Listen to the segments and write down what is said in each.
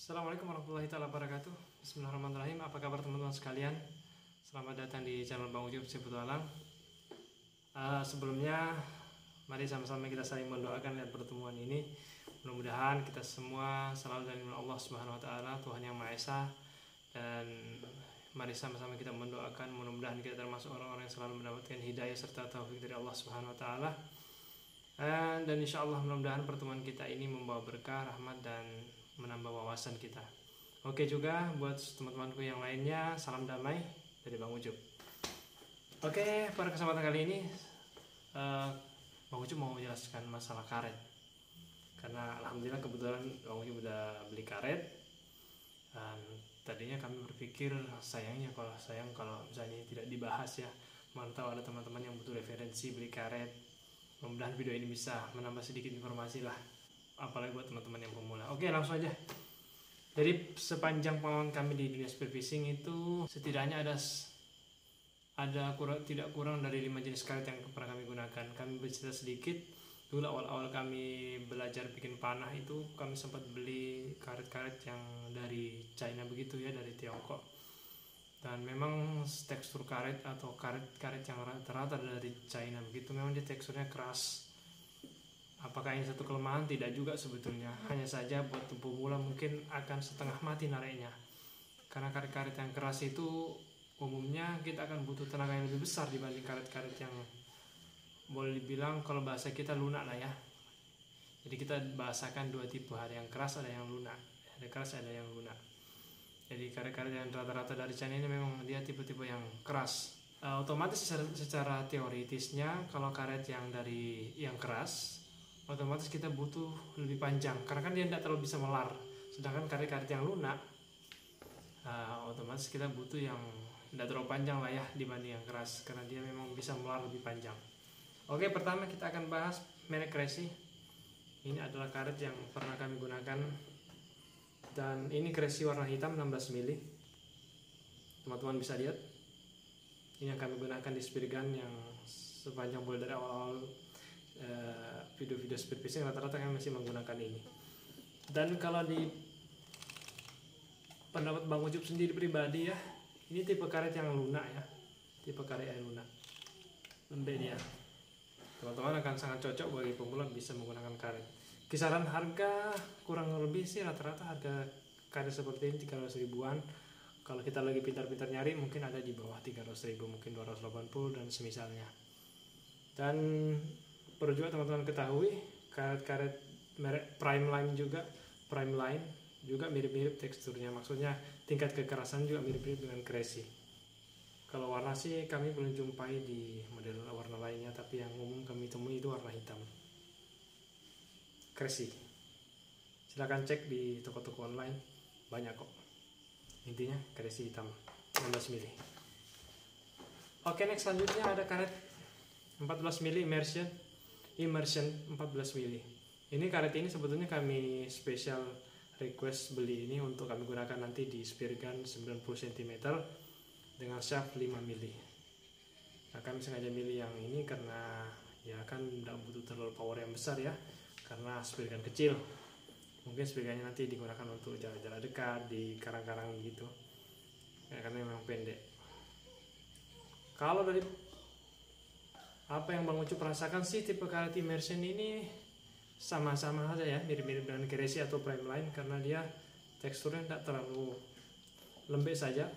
Assalamualaikum warahmatullahi wabarakatuh. Bismillahirrahmanirrahim. Apa kabar teman-teman sekalian? Selamat datang di channel Bang Ucup Petualang. Sebelumnya, mari sama-sama kita saling mendoakan lihat pertemuan ini. Mudah-mudahan kita semua selalu dari Allah Subhanahu Wa Taala, Tuhan yang Maha Esa. Dan mari sama-sama kita mendoakan, mudah-mudahan kita termasuk orang-orang yang selalu mendapatkan hidayah serta taufik dari Allah Subhanahu Wa Taala. Dan insya Allah mudah-mudahan pertemuan kita ini membawa berkah, rahmat, dan menambah wawasan kita. Oke, juga buat teman-temanku yang lainnya, salam damai dari Bang Ucup. Oke, pada kesempatan kali ini Bang Ucup mau menjelaskan masalah karet. Karena alhamdulillah kebetulan Bang Ucup udah beli karet. Dan tadinya kami berpikir sayang kalau misalnya tidak dibahas ya. Mantau ada teman-teman yang butuh referensi beli karet. Mudah-mudahan video ini bisa menambah sedikit informasi lah, apalagi buat teman-teman yang pemula. Oke, langsung aja. Jadi sepanjang pengalaman kami di dunia spearfishing itu setidaknya tidak kurang dari 5 jenis karet yang pernah kami gunakan. Kami bercerita sedikit. Dulu awal-awal kami belajar bikin panah itu kami sempat beli karet-karet yang dari China begitu ya, dari Tiongkok. Dan memang tekstur karet atau karet yang rata-rata dari China begitu, memang dia teksturnya keras. Apakah ini satu kelemahan? Tidak juga sebetulnya. Hanya saja buat pemula mungkin akan setengah mati nariknya. Karena karet-karet yang keras itu umumnya kita akan butuh tenaga yang lebih besar dibanding karet-karet yang boleh dibilang kalau bahasa kita lunak lah ya. Jadi kita bahasakan dua tipe, ada yang keras, ada yang lunak. Ada keras, ada yang lunak. Jadi karet-karet yang rata-rata dari China ini memang dia tipe-tipe yang keras. Otomatis secara teoritisnya kalau karet yang keras, otomatis kita butuh lebih panjang karena kan dia tidak terlalu bisa melar. Sedangkan karet-karet yang lunak, otomatis kita butuh yang tidak terlalu panjang lah ya dibanding yang keras karena dia memang bisa melar lebih panjang. Oke, pertama kita akan bahas merek Crazy. Ini adalah karet yang pernah kami gunakan. Dan ini Crazy warna hitam 16 mili. Teman-teman bisa lihat. Ini yang kami gunakan di spear gun yang sepanjang mulai dari awal video-video spearfishing rata-rata kami masih menggunakan ini. Dan kalau di pendapat Bang Ucup sendiri pribadi ya, ini tipe karet yang lunak ya. Tipe karet yang lunak. Lembek dia. Teman-teman akan sangat cocok bagi pemula bisa menggunakan karet. Kisaran harga kurang lebih sih rata-rata harga karet seperti ini 300 ribuan. Kalau kita lagi pintar-pintar nyari mungkin ada di bawah 300 ribu, mungkin 280 dan semisalnya. Dan perlu juga teman-teman ketahui karet-karet merek Primeline juga mirip-mirip teksturnya. Maksudnya tingkat kekerasan juga mirip-mirip dengan Crazy. Kalau warna sih kami belum jumpai di model warna lainnya, tapi yang umum kami temui itu warna hitam. Crazy. Silahkan cek di toko-toko online, banyak kok. Intinya Crazy hitam 16 mili. Oke, next selanjutnya ada karet 14 mili immersion 14 mili. Ini karet ini sebetulnya kami special request beli ini untuk kami gunakan nanti di spear gun 90 cm dengan shaft 5 mili. Nah, kami sengaja milih yang ini karena ya kan tidak butuh terlalu power yang besar ya, karena spear gun kecil. Mungkin spear gunnya nanti digunakan untuk jarak-jarak dekat di karang-karang gitu ya, karena memang pendek. Kalau dari apa yang Bang Ucup rasakan sih, tipe karet immersion ini sama-sama aja ya, mirip-mirip dengan Crazy atau Primeline karena dia teksturnya tidak terlalu lembek saja.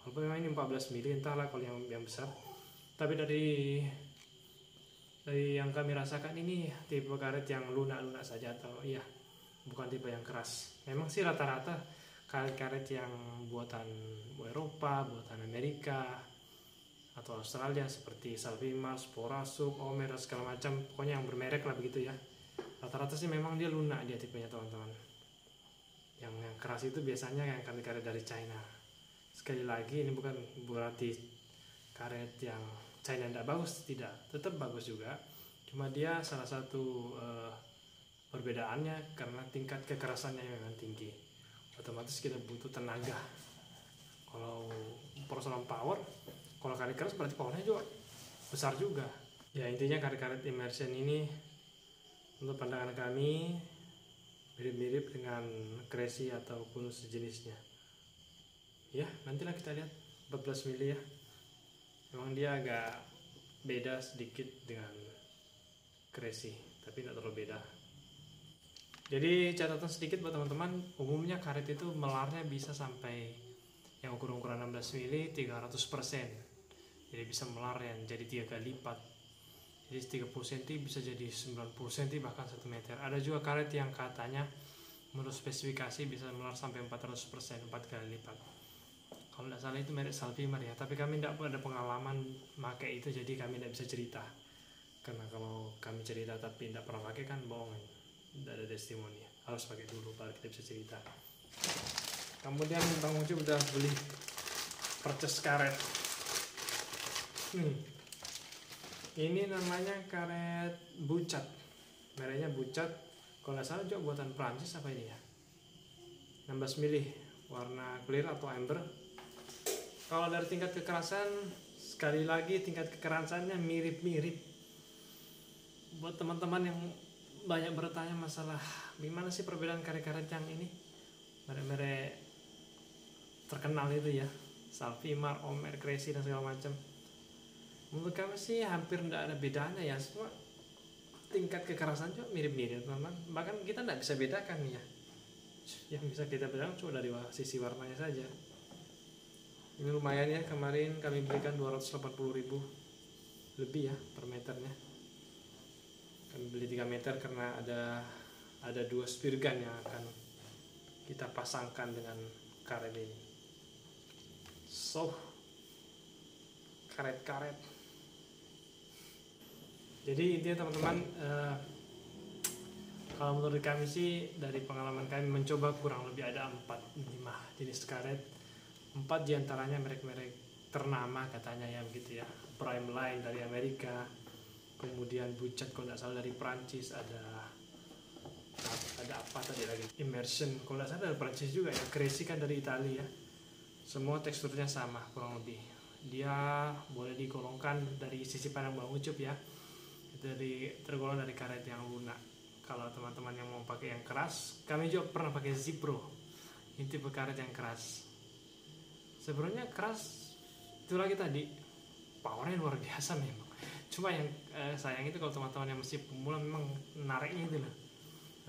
Walaupun memang ini 14 mili, entahlah kalau yang besar. Tapi dari yang kami rasakan ini tipe karet yang lunak-lunak saja, atau iya, bukan tipe yang keras. Memang sih rata-rata karet-karet yang buatan Eropa, buatan Amerika atau Australia seperti Salvimar, Sporasub, Omer, segala macam, pokoknya yang bermerek lah begitu ya. Rata-rata sih memang dia lunak dia tipenya teman-teman. Yang keras itu biasanya yang karet-karet dari China. Sekali lagi ini bukan berarti karet yang China tidak bagus, tidak, tetap bagus juga. Cuma dia salah satu perbedaannya karena tingkat kekerasannya yang memang tinggi. Otomatis kita butuh tenaga. Kalau personal power, kalau karet keras berarti powernya juga besar juga. Ya intinya karet-karet immersion ini untuk pandangan kami mirip-mirip dengan Crazy ataupun sejenisnya. Ya, nantilah kita lihat 14 mili ya. Memang dia agak beda sedikit dengan Crazy, tapi tidak terlalu beda. Jadi catatan sedikit buat teman-teman, umumnya karet itu melarnya bisa sampai yang ukuran 16 mili 300%. Jadi bisa melar yang jadi 3 kali lipat. Jadi 30 cm bisa jadi 90 cm bahkan 1 meter. Ada juga karet yang katanya menurut spesifikasi bisa melar sampai 400%, 4 kali lipat. Kalau tidak salah itu merek Salfimer ya, tapi kami tidak ada pengalaman pakai itu, jadi kami tidak bisa cerita. Karena kalau kami cerita tapi tidak pernah pakai kan bohong, tidak ada testimoni. Harus pakai dulu baru kita bisa cerita. Kemudian Bang Ucup udah beli purchase karet. Ini namanya karet Bucat, mereknya Bucat. Kalau nggak salah juga buatan Prancis apa ini ya, 16 mili, warna clear atau amber. Kalau dari tingkat kekerasan, sekali lagi tingkat kekerasannya mirip-mirip. Buat teman-teman yang banyak bertanya masalah gimana sih perbedaan karet-karet yang ini, merek-merek terkenal itu ya, Salfimer, Omer, Crazy dan segala macam. Menurut kami sih hampir tidak ada bedanya ya, semua tingkat kekerasan juga mirip-mirip teman-teman. Bahkan kita tidak bisa bedakan ya. Yang bisa kita bedakan cuma dari sisi warnanya saja. Ini lumayan ya, kemarin kami berikan 280.000 lebih ya per meternya. Kami beli 3 meter karena ada 2 spear gun yang akan kita pasangkan dengan karet ini. So, karet-karet. Jadi intinya teman-teman, kalau menurut kami sih dari pengalaman kami mencoba kurang lebih ada 4-5 jenis karet. 4 diantaranya merek-merek ternama katanya ya begitu ya. Primeline dari Amerika, kemudian Bucat kalau tidak salah dari Prancis, ada apa tadi lagi, Immersion kalau tidak salah dari Prancis juga ya. Crazy kan dari Italia ya. Semua teksturnya sama kurang lebih. Dia boleh digolongkan dari sisi pandang Bang Ucup ya, tergolong dari karet yang lunak. Kalau teman-teman yang mau pakai yang keras, kami juga pernah pakai Zipro, ini tipe karet yang keras. Sebenarnya keras itu lagi tadi, powernya luar biasa memang. Cuma yang sayang itu kalau teman-teman yang masih pemula memang nariknya itu loh,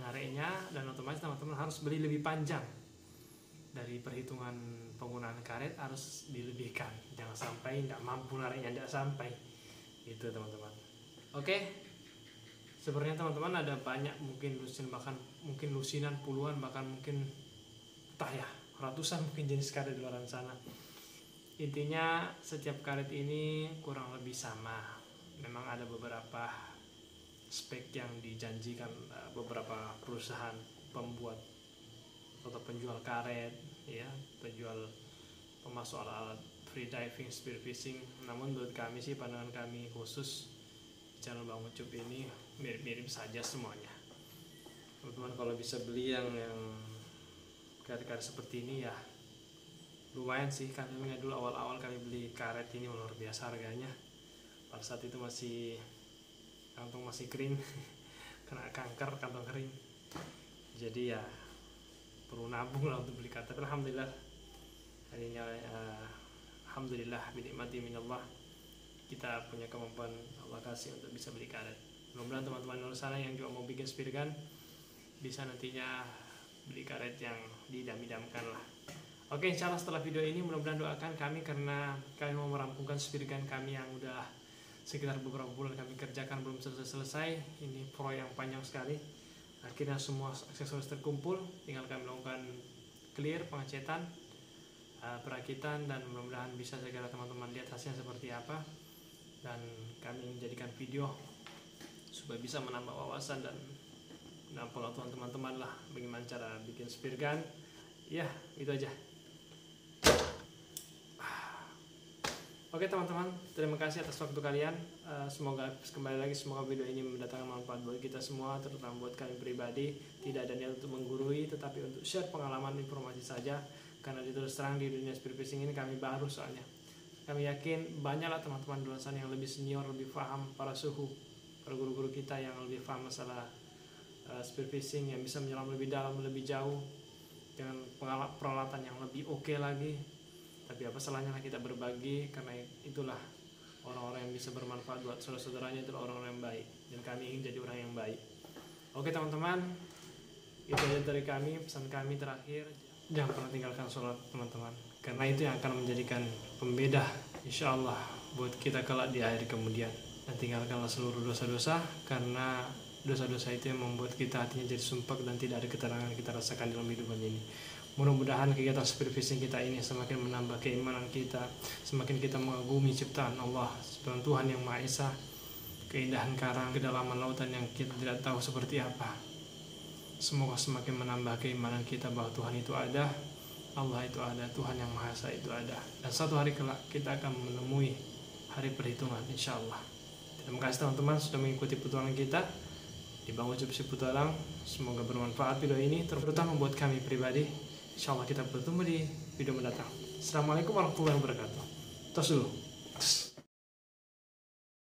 nariknya, dan otomatis teman-teman harus beli lebih panjang. Dari perhitungan penggunaan karet harus dilebihkan, jangan sampai tidak mampu nariknya, tidak sampai itu teman-teman. Oke, sebenarnya teman-teman ada banyak, mungkin lusin, bahkan mungkin lusinan puluhan, bahkan mungkin entah ya ratusan mungkin jenis karet di luar sana. Intinya setiap karet ini kurang lebih sama. Memang ada beberapa spek yang dijanjikan beberapa perusahaan pembuat atau penjual karet ya, penjual pemasok alat free diving, spear fishing. Namun menurut kami sih, pandangan kami khusus channel Bang Ucup ini mirip-mirip saja semuanya. Teman-teman kalau bisa beli yang karet-karet seperti ini ya lumayan sih. Kami dulu awal-awal kami beli karet ini luar biasa harganya. Pada saat itu masih kantong masih kering kena kanker kantong kering, jadi ya perlu nabung lah untuk beli karet. Tapi alhamdulillah harinya alhamdulillah binikmati minallah, kita punya kemampuan Allah kasih untuk bisa beli karet. Mudah-mudahan teman-teman di luar sana yang juga mau bikin spear gun bisa nantinya beli karet yang didam-damkan lah. Oke, insyaallah setelah video ini mudah-mudahan doakan kami, karena kami mau merampungkan spear gun kami yang udah sekitar beberapa bulan kami kerjakan belum selesai. Ini proyek yang panjang sekali. Akhirnya semua aksesoris terkumpul, tinggal kami melakukan clear, pengecetan, perakitan, dan mudah-mudahan bisa segera teman-teman lihat hasilnya seperti apa. Dan kami menjadikan video supaya bisa menambah wawasan dan pengetahuan teman-teman lah bagaimana cara bikin spear gun. Ya, itu aja. Oke teman-teman, terima kasih atas waktu kalian. Semoga kembali lagi, semoga video ini mendatangkan manfaat buat kita semua, terutama buat kami pribadi. Tidak ada niat untuk menggurui, tetapi untuk share pengalaman, informasi saja. Karena terus terang di dunia spear fishing ini kami baru soalnya. Kami yakin banyaklah teman-teman di luar sana yang lebih senior, lebih paham, para suhu, para guru-guru kita yang lebih paham masalah spearfishing yang bisa menyelam lebih dalam, lebih jauh dengan peralatan yang lebih oke lagi. Tapi apa salahnya kita berbagi, karena itulah orang-orang yang bisa bermanfaat buat saudara-saudaranya, itu orang-orang yang baik, dan kami ingin jadi orang yang baik. Oke teman-teman, itu aja dari kami. Pesan kami terakhir, jangan pernah tinggalkan sholat teman-teman, karena itu yang akan menjadikan pembeda insya Allah buat kita kelak di akhir kemudian. Dan tinggalkanlah seluruh dosa-dosa, karena dosa-dosa itu yang membuat kita hatinya jadi sumpek dan tidak ada ketenangan kita rasakan dalam hidup ini. Mudah-mudahan kegiatan spearfishing kita ini semakin menambah keimanan kita, semakin kita mengagumi ciptaan Allah, ciptaan Tuhan yang Maha Esa, keindahan karang, kedalaman lautan yang kita tidak tahu seperti apa. Semoga semakin menambah keimanan kita bahwa Tuhan itu ada, Allah itu ada, Tuhan yang Maha Esa itu ada. Dan satu hari kelak kita akan menemui hari perhitungan insya Allah. Terima kasih teman-teman sudah mengikuti petualangan kita di Bang Ucup Si Petualang. Semoga bermanfaat video ini, terutama buat kami pribadi. Insya Allah kita bertemu di video mendatang. Assalamualaikum warahmatullahi wabarakatuh. Tos dulu.